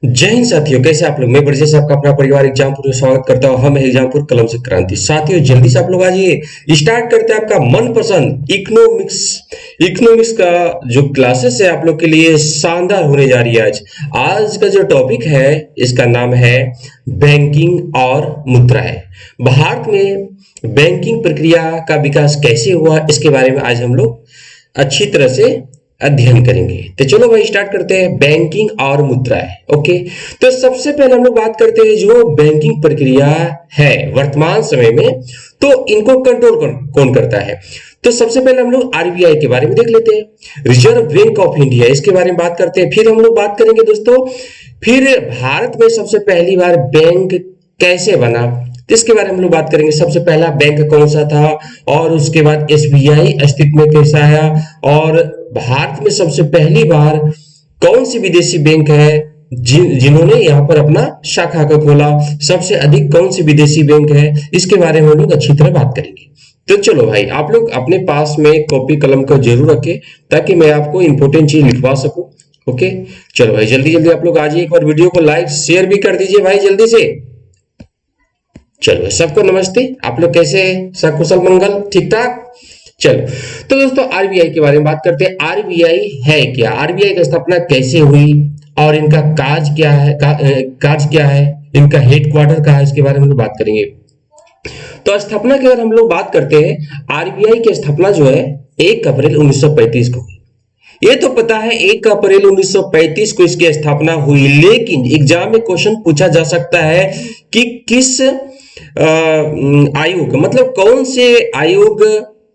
जय हिंद साथियों, कैसे आप लोग। मैं ब्रजेश से आपका अपना परिवार एग्जामपुर में स्वागत करता हूँ। हम एग्जामपुर कलम से क्रांति। साथियों जल्दी से आप लोग आ जाइए। स्टार्ट करते हैं आपका मनपसंद इकोनॉमिक्स इकोनॉमिक्स का जो क्लासेस है आप लोग के लिए शानदार होने जा रही है। आज का जो टॉपिक है इसका नाम है बैंकिंग और मुद्राएं। भारत में बैंकिंग प्रक्रिया का विकास कैसे हुआ, इसके बारे में आज हम लोग अच्छी तरह से अध्ययन करेंगे। तो चलो भाई स्टार्ट करते हैं, बैंकिंग और मुद्राएं। ओके, तो सबसे पहले हम लोग बात करते हैं जो बैंकिंग प्रक्रिया है वर्तमान समय में, तो इनको कंट्रोल कौन करता है। तो सबसे पहले हम लोग आरबीआई के बारे में देख लेते हैं, रिजर्व बैंक ऑफ इंडिया, इसके बारे में बात करते हैं। फिर हम लोग बात करेंगे दोस्तों, फिर भारत में सबसे पहली बार बैंक कैसे बना, तो इसके बारे में हम लोग बात करेंगे। सबसे पहला बैंक कौन सा था, और उसके बाद एसबीआई अस्तित्व में कैसा आया, और भारत में सबसे पहली बार कौन सी विदेशी बैंक है जिन्होंने यहाँ पर अपना शाखा का खोला, सबसे अधिक कौन सी विदेशी बैंक है, इसके बारे में हम लोग अच्छी तरह बात करेंगे। तो चलो भाई आप लोग अपने पास में कॉपी कलम का जरूर रखें ताकि मैं आपको इंपॉर्टेंट चीज लिखवा सकूं। ओके, चलो भाई जल्दी जल्दी आप लोग आ जाइए। एक बार वीडियो को लाइक शेयर भी कर दीजिए भाई जल्दी से। चलो सबको नमस्ते, आप लोग कैसे हैं, सकुशल मंगल, ठीक ठाक। चलो तो दोस्तों आरबीआई के बारे में बात करते हैं। आरबीआई है क्या, आरबीआई की स्थापना कैसे हुई, और इनका कार्य क्या है, कार्य क्या है, इनका हेडक्वार्टर कहाँ है, इसके बारे में हम लोग बात करेंगे। तो स्थापना की अगर हम लोग बात करते हैं, आरबीआई की स्थापना जो है 1 अप्रैल 1935 को हुई। ये तो पता है 1 अप्रैल 1935 को इसकी स्थापना हुई, लेकिन एग्जाम में क्वेश्चन पूछा जा सकता है कि किस आयोग, मतलब कौन से आयोग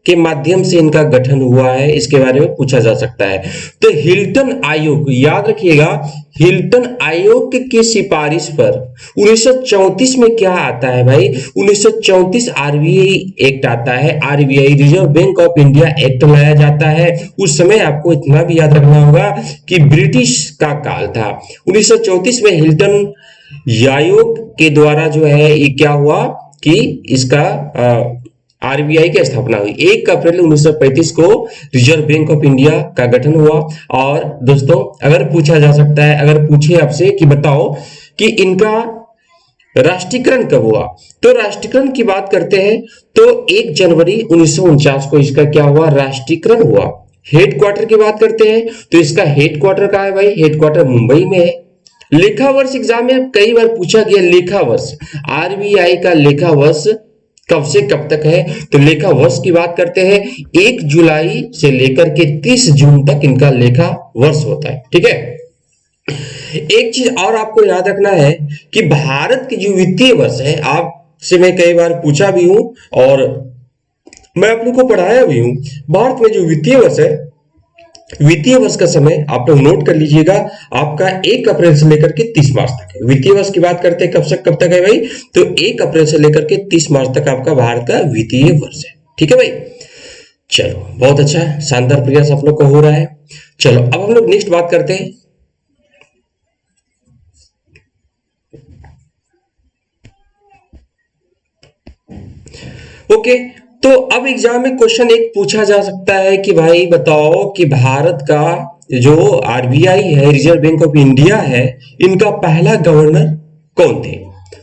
के माध्यम से इनका गठन हुआ है, इसके बारे में पूछा जा सकता है। तो हिल्टन आयोग, याद रखिएगा, हिल्टन आयोग की सिफारिश पर 1934 में क्या आता है भाई, 1934 आरबीआई एक्ट आता है, RBI reserve bank of India act लाया जाता है। उस समय आपको इतना भी याद रखना होगा कि ब्रिटिश का काल था। 1934 में हिल्टन आयोग के द्वारा जो है ये क्या हुआ कि इसका आरबीआई की स्थापना हुई। 1 अप्रैल 1935 को रिजर्व बैंक ऑफ इंडिया का गठन हुआ। और दोस्तों अगर पूछा जा सकता है, अगर पूछे आपसे कि बताओ कि इनका राष्ट्रीयकरण कब हुआ, तो राष्ट्रीयकरण की बात करते हैं तो 1 जनवरी 1949 को इसका क्या हुआ, राष्ट्रीयकरण हुआ। हेडक्वार्टर की बात करते हैं तो इसका हेडक्वार्टर कहाँ है भाई, हेडक्वार्टर मुंबई में है। लेखा वर्ष एग्जाम में कई बार पूछा गया, लेखा वर्ष, आरबीआई का लेखा वर्ष कब से कब तक है, तो लेखा वर्ष की बात करते हैं 1 जुलाई से लेकर के 30 जून तक इनका लेखा वर्ष होता है। ठीक है, एक चीज और आपको याद रखना है कि भारत की जो वित्तीय वर्ष है, आपसे मैं कई बार पूछा भी हूं और मैं आप लोग को पढ़ाया भी हूं, भारत में जो वित्तीय वर्ष है, वित्तीय वर्ष का समय आप लोग नोट कर लीजिएगा, आपका 1 अप्रैल से लेकर के 30 मार्च तक है। वित्तीय वर्ष की बात करते हैं कब से कब तक है भाई, तो 1 अप्रैल से लेकर के 30 मार्च तक आपका भारत का वित्तीय वर्ष है। ठीक है भाई, चलो बहुत अच्छा है, शानदार प्रयास आप लोग का हो रहा है। चलो अब हम लोग नेक्स्ट बात करते हैं। ओके, तो अब एग्जाम में क्वेश्चन एक पूछा जा सकता है कि भाई बताओ कि भारत का जो आरबीआई है, रिजर्व बैंक ऑफ इंडिया है, इनका पहला गवर्नर कौन थे।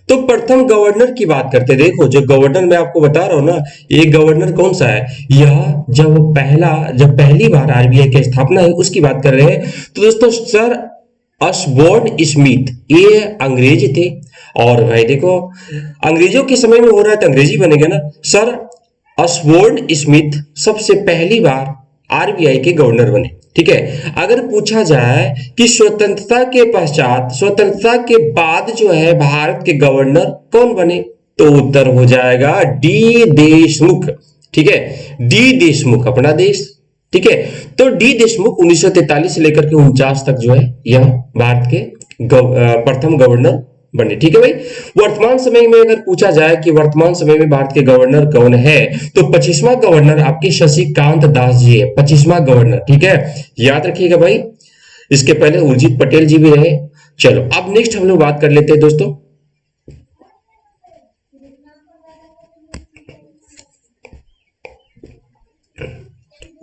तो प्रथम गवर्नर की बात करते हैं। देखो जो गवर्नर मैं आपको बता रहा हूं ना, ये गवर्नर कौन सा है, यह जब पहली बार आरबीआई की स्थापना है उसकी बात कर रहे हैं। तो दोस्तों सर ऑसबोर्न स्मिथ, ये अंग्रेज थे। और भाई देखो अंग्रेजों के समय में हो रहा है तो अंग्रेजी बनेगा ना। सर ऑसबोर्न स्मिथ सबसे पहली बार आरबीआई के गवर्नर बने। ठीक है, अगर पूछा जाए कि स्वतंत्रता के पश्चात, स्वतंत्रता के बाद जो है भारत के गवर्नर कौन बने, तो उत्तर हो जाएगा डी देशमुख। ठीक है, डी देशमुख, अपना देश। ठीक है, तो डी देशमुख 1943 से लेकर के 49 तक जो है यह भारत के प्रथम गवर्नर बने। ठीक है भाई, वर्तमान समय में अगर पूछा जाए कि वर्तमान समय में भारत के गवर्नर कौन है, तो 25वां गवर्नर आपके शशिकांत दास जी है, 25वां गवर्नर। ठीक है, याद रखिएगा भाई, इसके पहले उर्जित पटेल जी भी रहे। चलो अब नेक्स्ट हम लोग बात कर लेते हैं दोस्तों।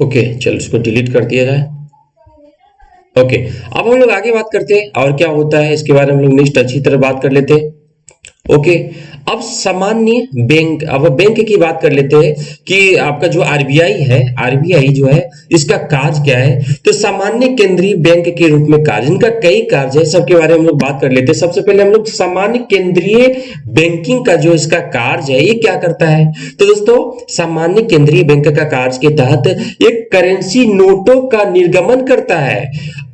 ओके चलो इसको डिलीट कर दिया जाए। ओके, अब हम लोग आगे बात करते हैं और क्या होता है इसके बारे में हम लोग नेक्स्ट अच्छी तरह बात कर लेते हैं। ओके, अब सामान्य बैंक, अब बैंक की बात कर लेते हैं कि आपका जो आरबीआई है, आरबीआई जो है इसका कार्य क्या है। तो सामान्य केंद्रीय बैंक के रूप में कार्य, इनका कई कार्य है, सबके बारे में हम लोग बात कर लेते हैं। सबसे पहले हम लोग सामान्य केंद्रीय बैंकिंग का जो इसका कार्य है ये क्या करता है। तो दोस्तों सामान्य केंद्रीय बैंक का कार्य के तहत एक करेंसी नोटों का निर्गमन करता है।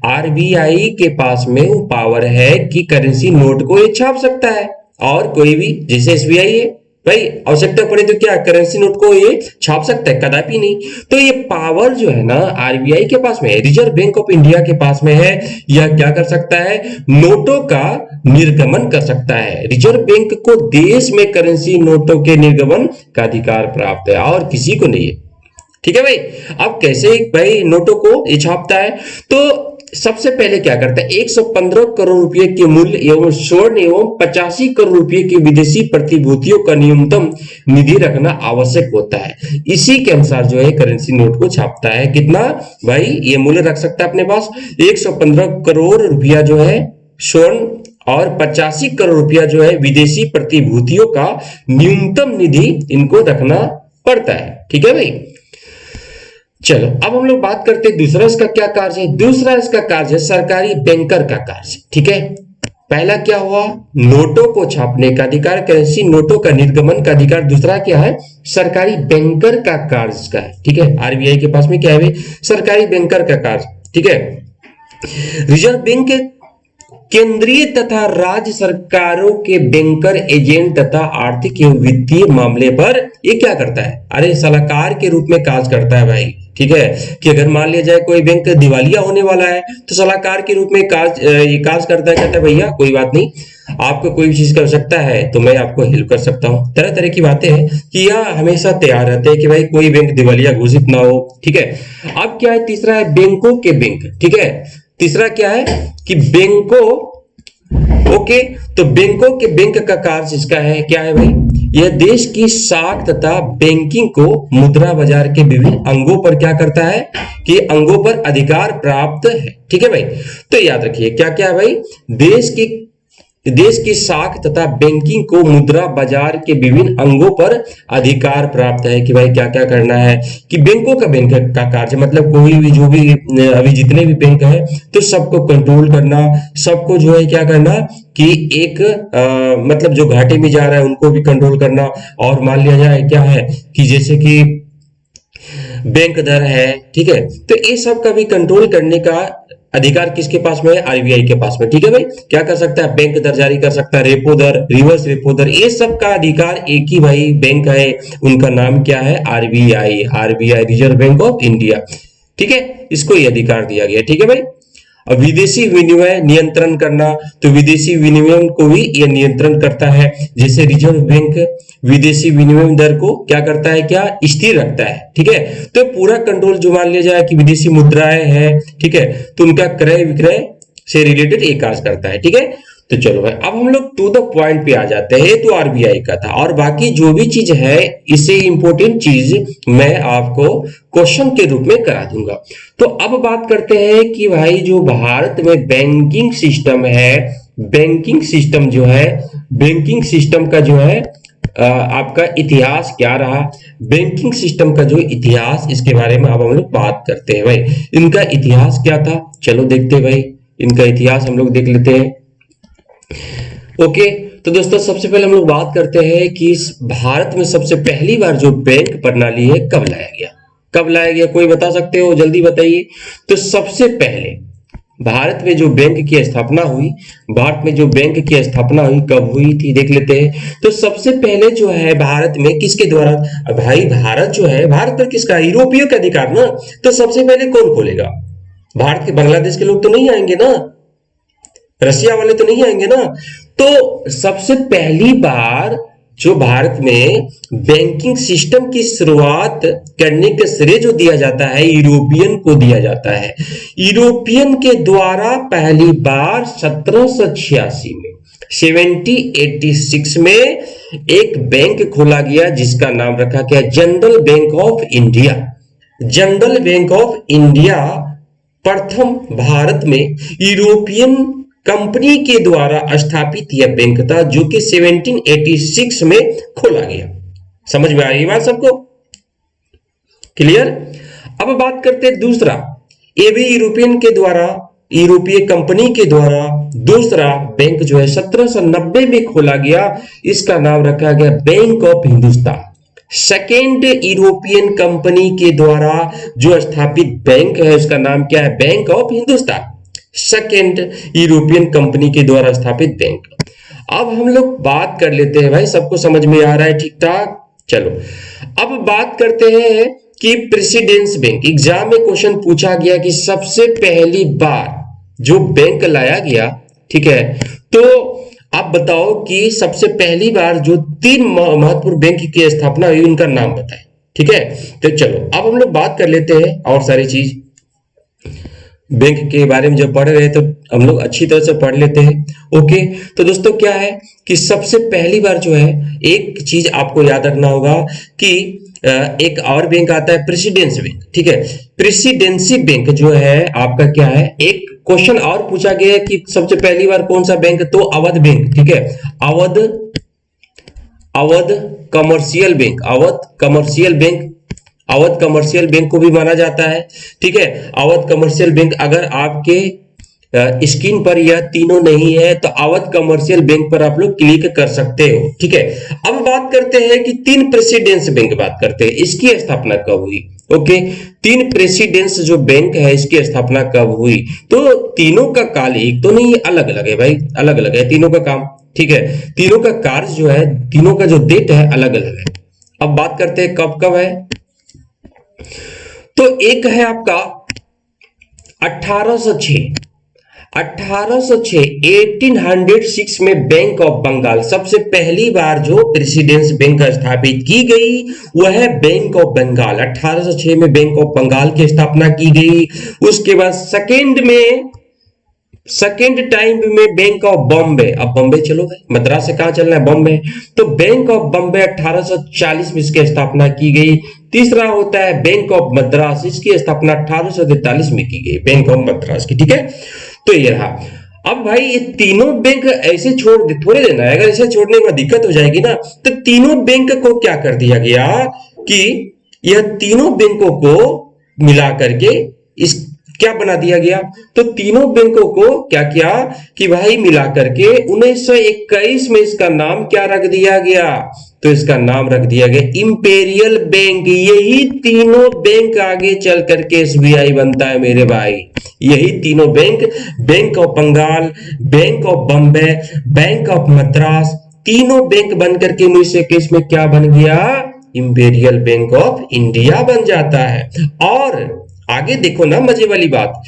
आरबीआई के पास में वो पावर है कि करेंसी नोट को ये छाप सकता है, और कोई भी जैसे एसबीआई है भाई, आवश्यकता पड़े तो क्या करेंसी नोट को ये छाप सकता है, कदापि नहीं। तो ये पावर जो है ना आरबीआई के पास में है, रिजर्व बैंक ऑफ इंडिया के पास में है। यह क्या कर सकता है, नोटों का निर्गमन कर सकता है। रिजर्व बैंक को देश में करेंसी नोटों के निर्गमन का अधिकार प्राप्त है और किसी को नहीं है। ठीक है भाई, अब कैसे भाई नोटों को ये छापता है। तो सबसे पहले क्या करता है, 115 करोड़ रुपए के मूल्य एवं स्वर्ण एवं 85 करोड़ रुपए की विदेशी प्रतिभूतियों का न्यूनतम निधि रखना आवश्यक होता है। इसी के अनुसार जो है करेंसी नोट को छापता है। कितना भाई ये मूल्य रख सकता है अपने पास, 115 करोड़ रुपया जो है स्वर्ण और 85 करोड़ रुपया जो है विदेशी प्रतिभूतियों का न्यूनतम निधि इनको रखना पड़ता है। ठीक है भाई, चलो अब हम लोग बात करते हैं दूसरा इसका क्या कार्य है। दूसरा इसका कार्य है सरकारी बैंकर का कार्य। ठीक है, पहला क्या हुआ, नोटों को छापने का अधिकार, करेंसी नोटों का निर्गमन का अधिकार। दूसरा क्या है, सरकारी बैंकर का कार्य का है। ठीक है, आरबीआई के पास में क्या है, सरकारी बैंकर का कार्य। ठीक है, रिजर्व बैंक के केंद्रीय तथा राज्य सरकारों के बैंकर एजेंट तथा आर्थिक एवं वित्तीय मामले पर ये क्या करता है, अरे सलाहकार के रूप में कार्य करता है भाई। ठीक है, कि अगर मान लिया जाए कोई बैंक दिवालिया होने वाला है तो सलाहकार के रूप में ये कार्य करता है, कहता है भैया कोई बात नहीं, आपको कोई भी चीज की आवश्यकता है तो मैं आपको हेल्प कर सकता हूँ। तरह तरह की बातें हैं कि यह हमेशा तैयार रहते हैं कि भाई कोई बैंक दिवालिया घोषित ना हो। ठीक है, अब क्या है, तीसरा है बैंकों के बैंक। ठीक है, तीसरा क्या है कि बैंकों, ओके, तो बैंकों के बैंक का कार्य इसका है क्या है भाई, यह देश की साख तथा बैंकिंग को मुद्रा बाजार के विभिन्न अंगों पर क्या करता है कि अंगों पर अधिकार प्राप्त है। ठीक है भाई, तो याद रखिए क्या क्या है भाई, देश की साख तथा बैंकिंग को मुद्रा बाजार के विभिन्न अंगों पर अधिकार प्राप्त है। कि भाई क्या क्या करना है कि बैंकों का बैंक का कार्य मतलब कोई भी जो भी अभी जितने भी बैंक है तो सबको कंट्रोल करना, सबको जो है क्या करना कि एक मतलब जो घाटे में जा रहा है उनको भी कंट्रोल करना। और मान लिया जाए क्या है कि जैसे कि बैंक दर है, ठीक है, तो ये सब का भी कंट्रोल करने का अधिकार किसके पास में है, आरबीआई के पास में। ठीक है भाई, क्या कर सकता है, बैंक दर जारी कर सकता है, रेपो दर, रिवर्स रेपो दर, ये सब का अधिकार एक ही भाई बैंक है, उनका नाम क्या है, RBI, RBI reserve bank of India. ठीक है, इसको ये अधिकार दिया गया। ठीक है भाई, अब विदेशी विनिमय नियंत्रण करना, तो विदेशी विनिमय को भी यह नियंत्रण करता है। जैसे रिजर्व बैंक विदेशी विनिमय दर को क्या करता है, क्या स्थिर रखता है। ठीक है, तो पूरा कंट्रोल जो मान लिया जाए कि विदेशी मुद्राएं है, ठीक है, तो उनका क्रय विक्रय से रिलेटेड एक कार्य करता है। ठीक है, तो चलो भाई अब हम लोग टू द पॉइंट पे आ जाते हैं। तो आरबीआई का था, और बाकी जो भी चीज है इससे इंपॉर्टेंट चीज मैं आपको क्वेश्चन के रूप में करा दूंगा। तो अब बात करते हैं कि भाई जो भारत में बैंकिंग सिस्टम है, बैंकिंग सिस्टम जो है, बैंकिंग सिस्टम का जो है आपका इतिहास क्या रहा, बैंकिंग सिस्टम का जो इतिहास, इसके बारे में अब हम लोग बात करते हैं भाई। इनका इतिहास क्या था, चलो देखते हैं भाई, इनका इतिहास हम लोग देख लेते हैं। ओके, तो दोस्तों सबसे पहले हम लोग बात करते हैं कि इस भारत में सबसे पहली बार जो बैंक प्रणाली है कब लाया गया, कब लाया गया, कोई बता सकते हो, जल्दी बताइए। तो सबसे पहले भारत में जो बैंक की स्थापना हुई, भारत में जो बैंक की स्थापना हुई कब हुई थी देख लेते हैं। तो सबसे पहले जो है भारत में किसके द्वारा, भाई भारत जो है, भारत पर किसका, यूरोपीय का अधिकार ना, तो सबसे पहले कौन खोलेगा, भारत के, बांग्लादेश के लोग तो नहीं आएंगे ना, रसिया वाले तो नहीं आएंगे ना। तो सबसे पहली बार जो भारत में बैंकिंग सिस्टम की शुरुआत करने का श्रेय जो दिया जाता है यूरोपियन को दिया जाता है। यूरोपियन के द्वारा पहली बार 1786 में 1786 में एक बैंक खोला गया जिसका नाम रखा गया general bank of India. General bank of India प्रथम भारत में यूरोपियन कंपनी के द्वारा स्थापित यह बैंक था, जो कि 1786 में खोला गया। समझ में आ रही बात सबको? क्लियर? अब बात करते हैं दूसरा, ये भी यूरोपियन के द्वारा, यूरोपीय कंपनी के द्वारा दूसरा बैंक जो है 1790 में खोला गया। इसका नाम रखा गया bank of Hindustan. Second European company के द्वारा जो स्थापित बैंक है उसका नाम क्या है? Bank of Hindustan. Second European company के द्वारा स्थापित बैंक। अब हम लोग बात कर लेते हैं भाई, सबको समझ में आ रहा है ठीक ठाक? चलो अब बात करते हैं कि प्रेसिडेंस बैंक। एग्जाम में क्वेश्चन पूछा गया कि सबसे पहली बार जो बैंक लाया गया, ठीक है, तो आप बताओ कि सबसे पहली बार जो 3 महत्वपूर्ण बैंक की स्थापना हुई उनका नाम बताएं। ठीक है, तो चलो अब हम लोग बात कर लेते हैं और सारी चीज बैंक के बारे में। जब पढ़ रहे तो हम लोग अच्छी तरह से पढ़ लेते हैं। ओके, तो दोस्तों क्या है कि सबसे पहली बार जो है, एक चीज आपको याद रखना होगा कि एक और बैंक आता है प्रेसिडेंस बैंक। ठीक है, प्रेसिडेंसी बैंक जो है आपका क्या है, एक क्वेश्चन और पूछा गया है कि सबसे पहली बार कौन सा बैंक, तो अवध बैंक। ठीक है, Awadh commercial bank, Awadh commercial bank को भी माना जाता है। ठीक है, अवध कमर्शियल बैंक, अगर आपके स्क्रीन पर यह तीनों नहीं है तो अवध कमर्शियल बैंक पर आप लोग क्लिक कर सकते हो। ठीक है, अब बात करते हैं कि 3 प्रेसिडेंस बैंक बात करते हैं, इसकी स्थापना कब हुई। ओके, 3 प्रेसिडेंस जो बैंक है इसकी स्थापना कब हुई, तो तीनों का काल एक तो नहीं, अलग अलग है भाई, अलग अलग है तीनों का काम। ठीक है, तीनों का कार्य जो है, तीनों का जो डेट है अलग अलग है। अब बात करते हैं कब कब है, तो एक है आपका 1806 में बैंक ऑफ बंगाल, सबसे पहली बार जो प्रेसिडेंस बैंक स्थापित की गई वह है बैंक ऑफ बंगाल। 1806 में बैंक ऑफ बंगाल की स्थापना की गई। उसके बाद सेकेंड टाइम में बैंक ऑफ बॉम्बे, अब बॉम्बे चलो भाई, मद्रास से कहां चलना है, बॉम्बे, तो बैंक ऑफ बॉम्बे 1840 में इसकी स्थापना की गई। तीसरा होता है बैंक ऑफ मद्रास, इसकी स्थापना 1843 में की गई, बैंक ऑफ मद्रास की। ठीक है, तो ये रहा। अब भाई ये तीनों बैंक ऐसे छोड़ दे थोड़े देना है, अगर ऐसे छोड़ने में दिक्कत हो जाएगी ना, तो तीनों बैंक को क्या कर दिया गया कि यह तीनों बैंकों को मिला करके इस क्या बना दिया गया, तो तीनों बैंकों को क्या किया कि भाई मिला करके 1921 में इसका नाम क्या रख दिया गया, तो इसका नाम रख दिया गया इंपेरियल बैंक। यही तीनों बैंक आगे चल करके एसबीआई बनता है मेरे भाई, यही तीनों bank, bank of Bengal, bank of Bombay, bank of Madras, तीनों बैंक बन करके 1921 में क्या बन गया, इंपेरियल बैंक ऑफ इंडिया बन जाता है। और आगे देखो ना मजे वाली बात,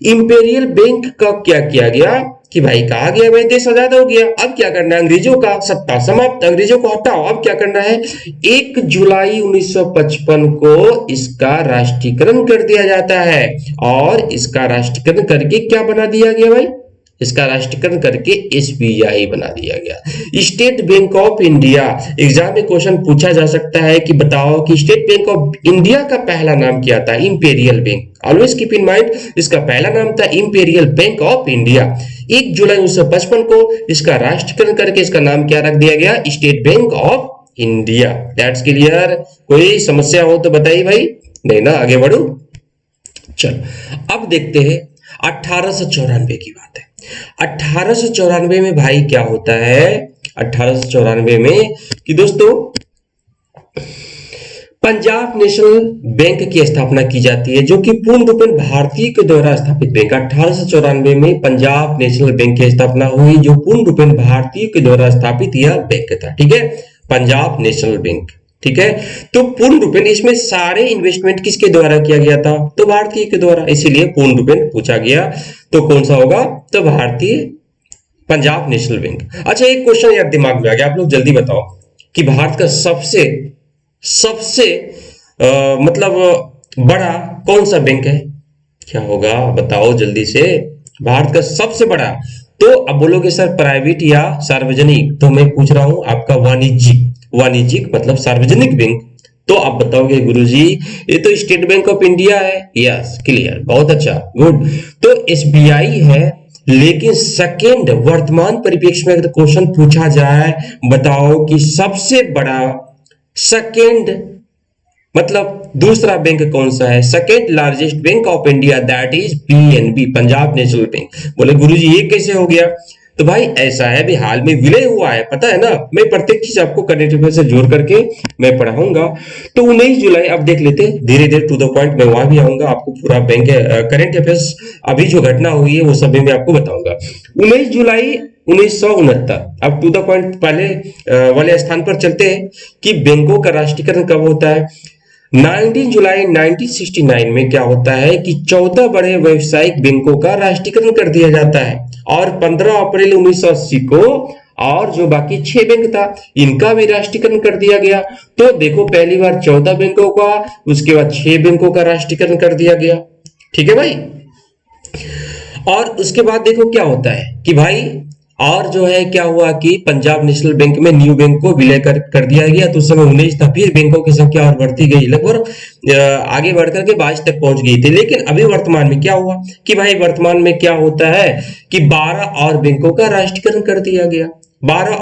इंपेरियल बैंक का क्या किया गया कि भाई कहा गया भाई देश आजाद हो गया, अब क्या करना है, अंग्रेजों का सत्ता समाप्त, अंग्रेजों को हटाओ, अब क्या करना है, 1 जुलाई 1955 को इसका राष्ट्रीयकरण कर दिया जाता है। और इसका राष्ट्रीयकरण करके क्या बना दिया गया भाई, इसका राष्ट्रीयकरण करके एसबीआई बना दिया गया, state bank of India. Exam में क्वेश्चन पूछा जा सकता है कि बताओ कि स्टेट बैंक ऑफ इंडिया का पहला नाम क्या था, imperial bank. Always keep in mind, इसका पहला नाम था इंपेरियल बैंक ऑफ इंडिया। 1 जुलाई 1955 को इसका राष्ट्रीयकरण करके इसका नाम क्या रख दिया गया, state bank of India. That's clear? कोई समस्या हो तो बताइए भाई, नहीं ना, आगे बढ़ो। चलो अब देखते हैं 1894 की बात है। 1894 में भाई क्या होता है, 1894 में कि दोस्तों पंजाब नेशनल बैंक की स्थापना की जाती है, जो कि पूर्ण रूप में भारतीय के द्वारा स्थापित बैंक। 1894 में पंजाब नेशनल बैंक की स्थापना हुई, जो पूर्ण रूप में भारतीय के द्वारा स्थापित यह बैंक था। ठीक है, पंजाब नेशनल बैंक। ठीक है, तो पूर्ण रूपेण इसमें सारे इन्वेस्टमेंट किसके द्वारा किया गया था, तो भारतीय के द्वारा, इसीलिए पूर्ण रूपेण पूछा गया। तो कौन सा होगा, तो भारतीय पंजाब नेशनल बैंक। अच्छा, एक क्वेश्चन यार दिमाग में आ गया, आप लोग जल्दी बताओ कि भारत का सबसे मतलब बड़ा कौन सा बैंक है, क्या होगा बताओ जल्दी से, भारत का सबसे बड़ा। तो अब बोलोगे सर प्राइवेट या सार्वजनिक, तो मैं पूछ रहा हूं आपका वाणिज्यिक मतलब सार्वजनिक बैंक, तो आप बताओगे गुरुजी ये तो स्टेट बैंक ऑफ इंडिया है। यस, क्लियर, बहुत अच्छा, गुड। तो एसबीआई है, लेकिन सेकेंड वर्तमान परिप्रेक्ष्य में अगर क्वेश्चन पूछा जाए, बताओ कि सबसे बड़ा सेकेंड मतलब दूसरा बैंक कौन सा है, second largest bank of India, that is PNB, Punjab national bank. बोले गुरुजी ये कैसे हो गया? तो भाई ऐसा है, अभी हाल में विलय हुआ है, पता है ना, मैं प्रत्येक चीज आपको करंट अफेयर से जोड़ करके मैं पढ़ाऊंगा। तो 19 जुलाई, अब देख लेते धीरे धीरे टू द पॉइंट, मैं वहां भी आऊंगा, आपको पूरा बैंक करंट अफेयर्स अभी जो घटना हुई है वो सब भी मैं आपको बताऊंगा। 19 जुलाई 1969, अब टू द पॉइंट पहले वाले स्थान पर चलते हैं कि बैंकों का राष्ट्रीयकरण कब होता है। 19 जुलाई 1969 में क्या होता है कि 14 बड़े व्यावसायिक बैंकों का राष्ट्रीयकरण कर दिया जाता है, और 15 अप्रैल 1980 को और जो बाकी 6 बैंक था इनका भी राष्ट्रीयकरण कर दिया गया। तो देखो पहली बार 14 बैंकों का, उसके बाद 6 बैंकों का राष्ट्रीयकरण कर दिया गया। ठीक है भाई। और उसके बाद देखो क्या होता है कि भाई और जो है क्या हुआ कि पंजाब नेशनल बैंक में न्यू बैंक को विलय कर दिया गया। तो उस समय 19 था, फिर बैंकों की संख्या और बढ़ती गई, लगभग आगे बढ़कर के 22 तक पहुंच गई थी। लेकिन अभी वर्तमान में क्या हुआ कि भाई वर्तमान में क्या होता है कि 12 और बैंकों का राष्ट्रीयकरण कर दिया गया। 12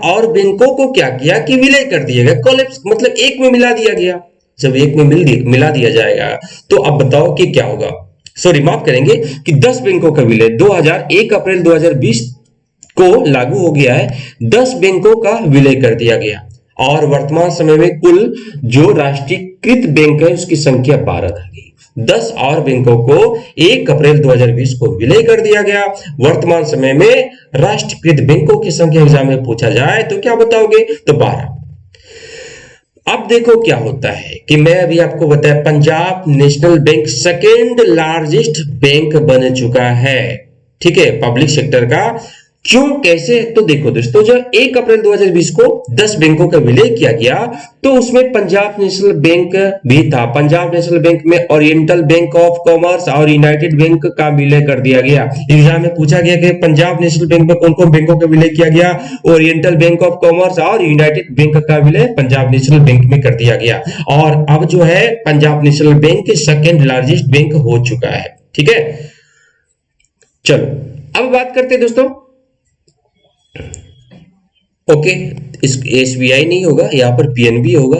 और बैंकों को क्या किया कि विलय कर दिया गया, कोलैप्स, मतलब एक में मिला दिया गया। जब एक में मिला दिया जाएगा तो अब बताओ कि क्या होगा। सॉरी, माफ करेंगे कि 10 बैंकों का विलय 1 अप्रैल 2020 को लागू हो गया है। 10 बैंकों का विलय कर दिया गया, और वर्तमान समय में कुल जो राष्ट्रीयकृत बैंक है उसकी संख्या 12 रह गई। 10 और बैंकों को 1 अप्रैल 2020 को विलय कर दिया गया। वर्तमान समय में राष्ट्रीयकृत बैंकों की संख्या एग्जाम में पूछा जाए तो क्या बताओगे? तो 12। अब देखो क्या होता है कि मैं अभी आपको बताया Punjab national bank second largest bank बन चुका है, ठीक है, पब्लिक सेक्टर का। क्यों, कैसे? तो देखो दोस्तों, जब 1 अप्रैल 2020 को 10 बैंकों का विलय किया गया तो उसमें पंजाब नेशनल बैंक भी था। पंजाब नेशनल बैंक में ओरिएंटल बैंक ऑफ कॉमर्स और यूनाइटेड बैंक का विलय कर दिया गया। एग्जाम में पूछा गया कि पंजाब नेशनल बैंक में कौन कौन बैंकों का विलय किया गया? ओरिएंटल बैंक ऑफ कॉमर्स और यूनाइटेड बैंक का विलय पंजाब नेशनल बैंक में कर दिया गया, और अब जो है Punjab national bank second largest bank हो चुका है। ठीक है, चलो अब बात करते हैं दोस्तों। ओके, इस एसबीआई नहीं होगा, यहां पर पीएनबी होगा,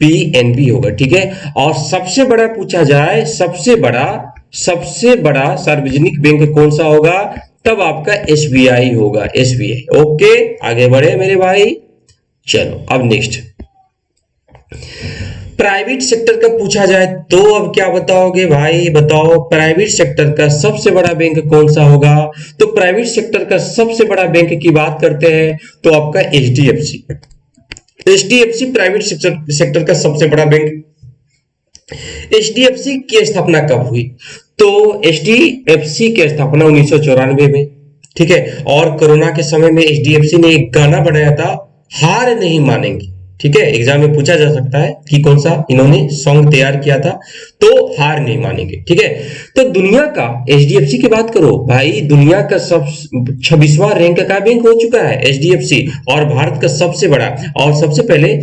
पीएनबी होगा। ठीक है, और सबसे बड़ा पूछा जाए, सबसे बड़ा सार्वजनिक बैंक कौन सा होगा? तब आपका एसबीआई होगा, एसबीआई। ओके, आगे बढ़े मेरे भाई। चलो अब नेक्स्ट, प्राइवेट सेक्टर का पूछा जाए तो अब क्या बताओगे भाई? बताओ प्राइवेट सेक्टर का सबसे बड़ा बैंक कौन सा होगा? तो प्राइवेट सेक्टर का सबसे बड़ा बैंक की बात करते हैं तो आपका एचडीएफसी। एचडीएफसी प्राइवेट सेक्टर का सबसे बड़ा बैंक। एचडीएफसी की स्थापना कब हुई? तो एचडीएफसी की स्थापना 1994 में। ठीक है, और कोरोना के समय में एचडीएफसी ने एक गाना बनाया था, हार नहीं मानेंगे। ठीक है, एग्जाम में पूछा जा सकता है कि कौन सा इन्होंने सॉन्ग तैयार किया था, तो हार नहीं मानेंगे। ठीक है, तो दुनिया का एचडीएफसी की बात करो भाई, दुनिया का सब 26वां रैंक का बैंक हो चुका है एचडीएफसी, और भारत का सबसे बड़ा। और सबसे पहले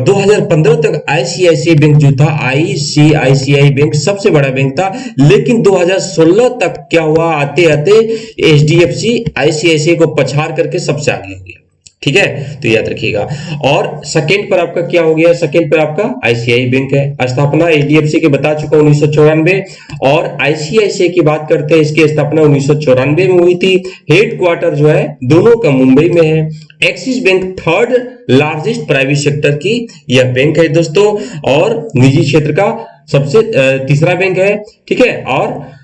2015 तक आईसीआईसीआई बैंक जो था, आईसीआईसीआई बैंक सबसे बड़ा बैंक था, लेकिन 2016 तक क्या हुआ, आते आते एचडीएफसी आईसीआईसीआई को पछाड़ करके सबसे आगे हो गया। ठीक है, तो याद रखिएगा। और सेकंड पर आपका क्या हो गया? सेकंड पर आपका आईसीआई बैंक है। स्थापना एचडीएफसी की बता चुका 1994, और आईसीआईसीआई की बात करते हैं, इसकी स्थापना 1994 में हुई थी। हेडक्वार्टर जो है दोनों का मुंबई में है। Axis bank third largest private sector की यह बैंक है दोस्तों, और निजी क्षेत्र का सबसे तीसरा बैंक है। ठीक है, और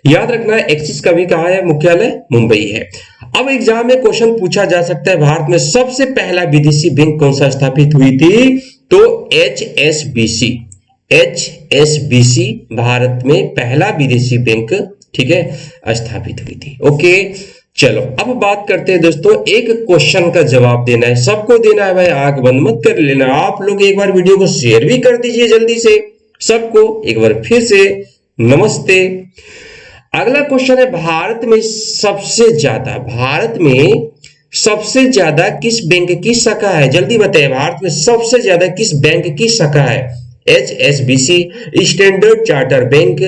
याद रखना है एक्सिस का भी कहा है मुख्यालय मुंबई है। अब एग्जाम में क्वेश्चन पूछा जा सकता है, भारत में सबसे पहला विदेशी बैंक कौन सा स्थापित हुई थी? तो एचएसबीसी। एचएसबीसी भारत में पहला विदेशी बैंक, ठीक है, स्थापित हुई थी। ओके, चलो अब बात करते हैं दोस्तों, एक क्वेश्चन का जवाब देना है, सबको देना है भाई, आंख बंद मत कर लेना। आप लोग एक बार वीडियो को शेयर भी कर दीजिए जल्दी से, सबको एक बार फिर से नमस्ते। अगला क्वेश्चन है, भारत में सबसे ज्यादा किस बैंक की शाखा है? जल्दी बताइए, भारत में सबसे ज्यादा किस बैंक की शाखा है? HSBC, standard charter bank,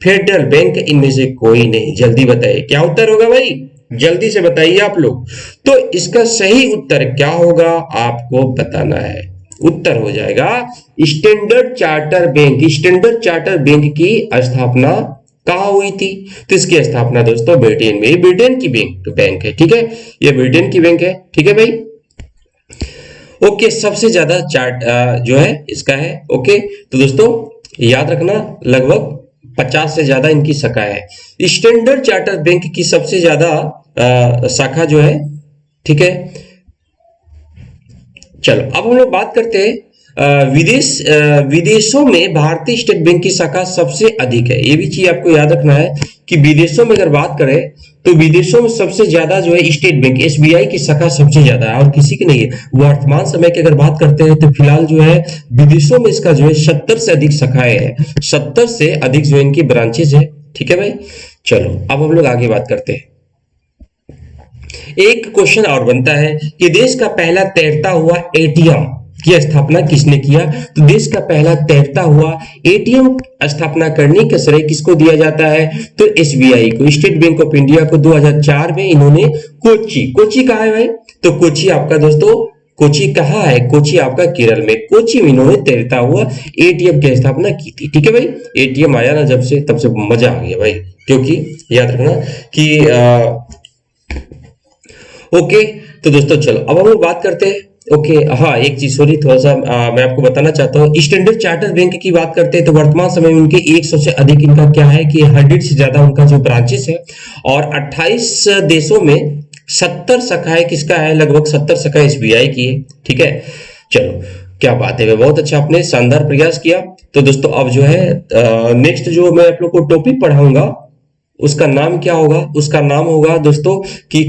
federal bank, इनमें से कोई नहीं। जल्दी बताइए क्या उत्तर होगा भाई, जल्दी से बताइए आप लोग। तो इसका सही उत्तर क्या होगा आपको बताना है। उत्तर हो जाएगा standard charter bank. Standard charter bank की स्थापना कहाँ हुई थी? तो इसकी स्थापना दोस्तों ब्रिटेन में, ब्रिटेन की बैंक है, ठीक है, ये ब्रिटेन की बैंक है, ठीक है भाई। ओके, सबसे ज्यादा चार्ट जो है इसका है। ओके, तो दोस्तों याद रखना लगभग 50 से ज्यादा इनकी शाखा है। स्टैंडर्ड चार्टर बैंक की सबसे ज्यादा शाखा जो है, ठीक है। चलो अब हम लोग बात करते हैं विदेशों में भारतीय स्टेट बैंक की शाखा सबसे अधिक है। ये भी चीज आपको याद रखना है कि विदेशों में अगर बात करें तो विदेशों में सबसे ज्यादा जो है स्टेट बैंक SBI की शाखा सबसे ज्यादा है और किसी की नहीं है। वर्तमान समय की अगर बात करते हैं तो फिलहाल जो है विदेशों में इसका जो है 70 से अधिक शाखाएं हैं, 70 से अधिक जो इनकी ब्रांचेज है, ठीक है भाई। चलो अब हम लोग आगे बात करते हैं। एक क्वेश्चन और बनता है कि देश का पहला तैरता हुआ ATM की स्थापना किसने किया? तो देश का पहला तैरता हुआ ATM स्थापना करने का श्रेय किसको दिया जाता है? तो SBI को, स्टेट बैंक ऑफ इंडिया को। 2004 में इन्होंने कोची कहा है भाई? तो कोची आपका दोस्तों, कोची कहाँ है? कोची आपका केरल में, कोची में इन्होंने तैरता हुआ ATM की स्थापना की थी, ठीक है भाई। ATM आया ना जब से, तब से मजा आ गया भाई, क्योंकि याद रखना कि ओके। तो दोस्तों चलो अब हम लोग बात करते हैं। ओके हाँ, एक चीज सॉरी, थोड़ा सा मैं आपको बताना चाहता हूँ। स्टैंडर्ड चार्टर बैंक की बात करते हैं तो वर्तमान समय में उनके 100 से अधिक इनका क्या है कि 100 से ज्यादा उनका जो ब्रांचेस है और 28 देशों में 70 शाखाएं किसका है? लगभग 70 शाखाएं SBI की है, ठीक है। चलो क्या बात है, बहुत अच्छा, आपने शानदार प्रयास किया। तो दोस्तों अब जो है नेक्स्ट जो मैं आप लोग को टॉपिक पढ़ाऊंगा उसका नाम क्या होगा? उसका नाम होगा दोस्तों कि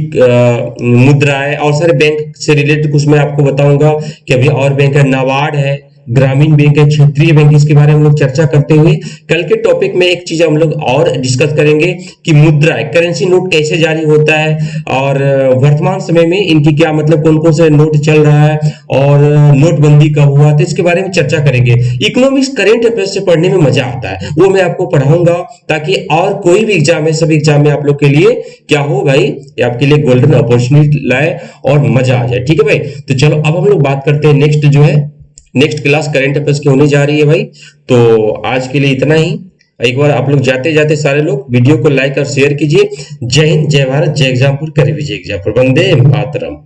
मुद्राएं और सारे बैंक से रिलेटेड कुछ मैं आपको बताऊंगा कि अभी और बैंक है, नाबार्ड है, ग्रामीण बैंक है, क्षेत्रीय बैंक, इसके बारे में हम लोग चर्चा करते हुए कल के टॉपिक में एक चीज हम लोग और डिस्कस करेंगे कि मुद्रा करेंसी नोट कैसे जारी होता है और वर्तमान समय में इनकी क्या मतलब कौन कौन से नोट चल रहा है और नोटबंदी कब हुआ, तो इसके बारे में चर्चा करेंगे। इकोनॉमिक्स करेंट अफेयर्स से पढ़ने में मजा आता है, वो मैं आपको पढ़ाऊंगा ताकि और कोई भी एग्जाम है, सभी एग्जाम में आप लोग के लिए क्या हो भाई, ये आपके लिए गोल्डन अपॉर्चुनिटी लाए और मजा आ जाए, ठीक है भाई। तो चलो अब हम लोग बात करते हैं नेक्स्ट जो है, नेक्स्ट क्लास करंट अफेयर्स की होने जा रही है भाई। तो आज के लिए इतना ही। एक बार आप लोग जाते जाते सारे लोग वीडियो को लाइक और शेयर कीजिए। जय हिंद, जय भारत, जय एग्जामपुर, करे विजय एग्जामपुर, वंदे मातरम।